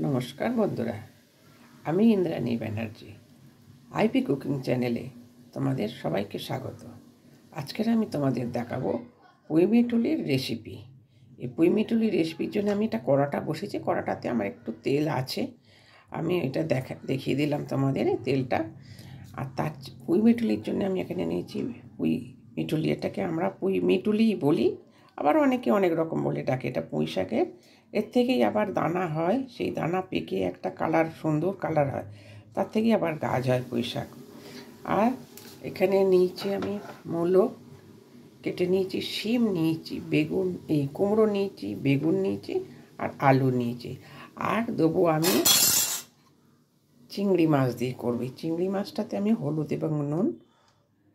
নমস্কার বন্ধুরা, আমি ইন্দ্রাণী ব্যানার্জি। আইপি কুকিং চ্যানেলে তোমাদের সবাইকে স্বাগত। আজকের আমি তোমাদের দেখাবো পুঁইমিটুলির রেসিপি। এই পুঁইমিটুলির রেসিপির জন্য আমি এটা কড়াটা বসেছি। কড়াটাতে আমার একটু তেল আছে, আমি এটা দেখিয়ে দিলাম তোমাদের এই তেলটা। আর তার পুঁইমিটুলির জন্য আমি এখানে নিয়েছি পুঁইমিটুলি। এটাকে আমরা পুঁইমিটুলিই বলি, আবার অনেকে অনেক রকম বলে ডাকে। এটা পুঁই শাকের, এর থেকেই আবার দানা হয়, সেই দানা পেকে একটা কালার, সুন্দর কালার হয়, তার থেকেই আবার গাছ হয় পুঁই শাক। আর এখানে নিয়েছি আমি মূলো কেটে নিয়েছি, শিম নিয়েছি, বেগুন কুমড়ো নিয়েছি, বেগুন নিয়েছি, আর আলু নিয়েছি। আর দেবো আমি চিংড়ি মাছ দিয়ে করবি। চিংড়ি মাছটাতে আমি হলুদ এবং নুন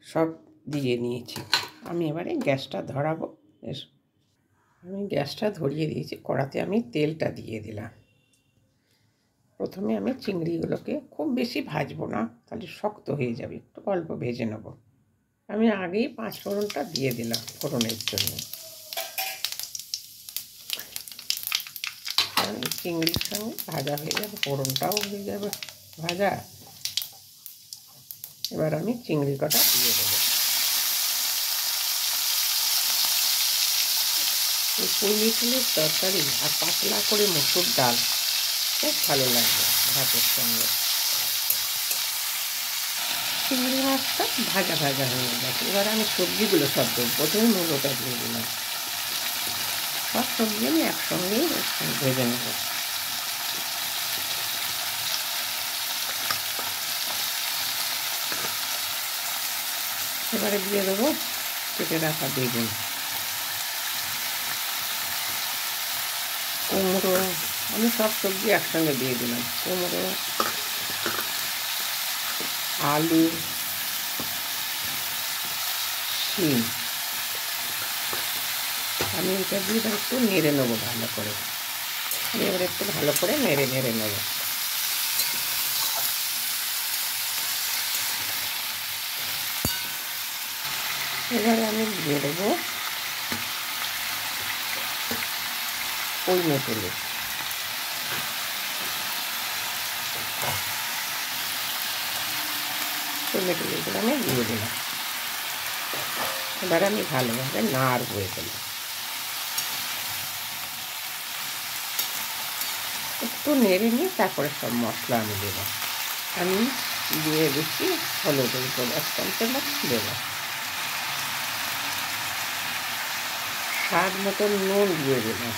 সব দিয়ে নিয়েছি। আমি এবারে গ্যাসটা ধরাবো। আমি গ্যাসটা ধরিয়ে দিয়েছি, কড়াতে আমি তেলটা দিয়ে দিলাম। প্রথমে আমি চিংড়িগুলোকে খুব বেশি ভাজবো না, তাহলে শক্ত হয়ে যাবে, একটু অল্প ভেজে নেব। আমি আগেই 5 ফোড়নটা দিয়ে দিলাম ফোড়নের জন্য। কারণ এই চিংড়ির সঙ্গে ভাজা হয়ে যাবে, ফোড়নটাও হয়ে যাবে ভাজা। এবার আমি চিংড়ি কটা দিয়ে দেবো। এই পুঁইমিটুলির তরকারি আর পাতলা করে মসুর ডাল খুব ভালো লাগবে ভাতের সঙ্গে। চিংড়ি মাছটা ভাজা ভাজা হয়ে গেছে। এবার আমি সবজিগুলো সব দেবো। প্রথমে মূলোটা দিয়ে দিলাম। সব সবজি আমি একসঙ্গেই ভেজে নেব। এবারে দিয়ে দেবো কেটে রাখা বেগুন, কুমড়ো। আমি সব সবজি একসঙ্গে দিয়ে দিলাম। কুমড়ো, আলু, শিম। আমি এটা দিয়ে এবার একটু নেড়ে নেবো ভালো করে। আমি এবার একটু ভালো করে নেড়ে নেবো। এবারে আমি দিয়ে দেবো পুঁইমিটুলি। পুঁইমিটুলিগুলো আমি দিয়ে দিলাম। এবার আমি ভালোভাবে নাড়বো এগুলো। একটু নেড়ে নিয়ে তারপরে সব মশলা আমি দেবো। আমি দিয়ে দিচ্ছি হলুদ, 1 চামচ দেবো। স্বাদ মতো নুন দিয়ে দিলাম।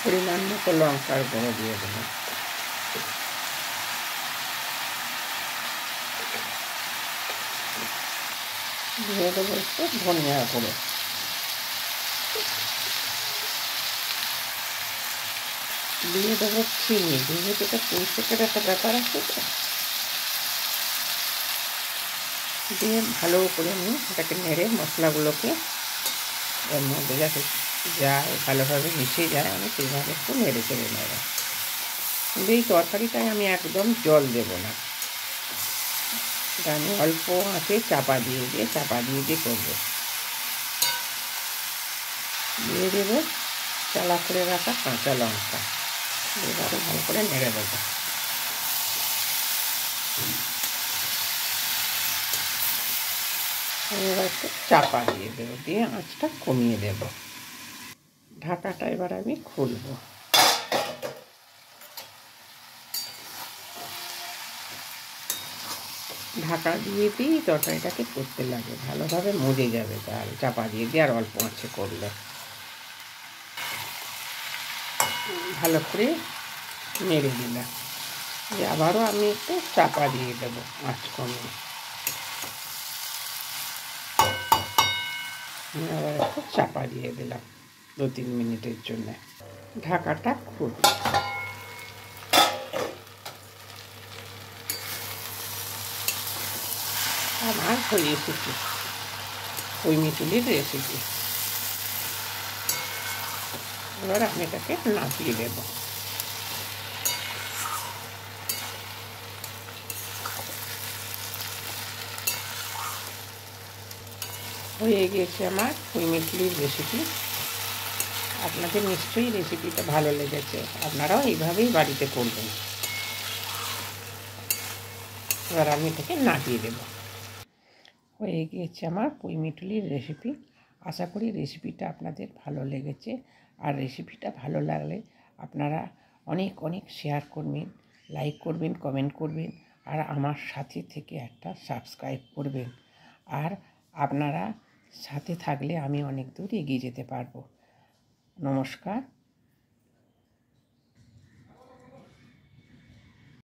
পরিমাণ মতো লঙ্কার গুঁড়ো দিয়ে দিলাম। দিয়ে দেবো একটু ধনিয়া গুঁড়ো। দিয়ে দেবো চিনি। যেহেতু এটা পুঁই শাকের একটা ব্যাপার আছে, তো দিয়ে ভালো করে আমি এটাকে নেড়ে মশলাগুলোকে এর মধ্যে যাতে যায়, ভালোভাবে মিশে যায়, আমি সেইভাবে একটু নেড়ে চেড়ে নেব। কিন্তু এই তরকারিটায় আমি একদম জল দেব না। এটা আমি অল্প আঁচে চাপা দিয়ে করবো। দিয়ে দেবো চালা করে রাখা কাঁচা লঙ্কা। এবারে ভালো করে নেড়ে দেবো। এবার একটু চাপা দিয়ে দেবো, দিয়ে আঁচটা কমিয়ে দেব। ঢাকাটা এবার আমি খুলব। ঢাকা দিয়ে দিই তরকারিটাকে করতে লাগে, ভালোভাবে মজে যাবে। তার চাপা দিয়ে আর অল্প আঁচে করলে ভালো করে নেড়ে দিলাম। আবারও আমি একটু চাপা দিয়ে দেবো আঁচ কমিয়ে। আবার একটু চাপা দিয়ে দিলাম 2-3 মিনিটের জন্য। ঢাকাটা খুলব। আমার হয়ে এসেছে পুঁইমিটুলির রেসিপি। এবার আমি এটাকে নামিয়ে দেব। হয়ে গিয়েছে আমার পুঁইমিটুলির রেসিপি। আপনাদের নিশ্চয়ই রেসিপিটা ভালো লেগেছে, আপনারাও এইভাবেই বাড়িতে করবেন। এবার আমি এটাকে নাড়িয়ে দেব। হয়ে গিয়েছে আমার পুঁই মিটুলির রেসিপি। আশা করি রেসিপিটা আপনাদের ভালো লেগেছে। আর রেসিপিটা ভালো লাগলে আপনারা অনেক অনেক শেয়ার করবেন, লাইক করবেন, কমেন্ট করবেন, আর আমার সাথে থেকে একটা সাবস্ক্রাইব করবেন। আর আপনারা সাথে থাকলে আমি অনেক দূর এগিয়ে যেতে পারবো। নমস্কার।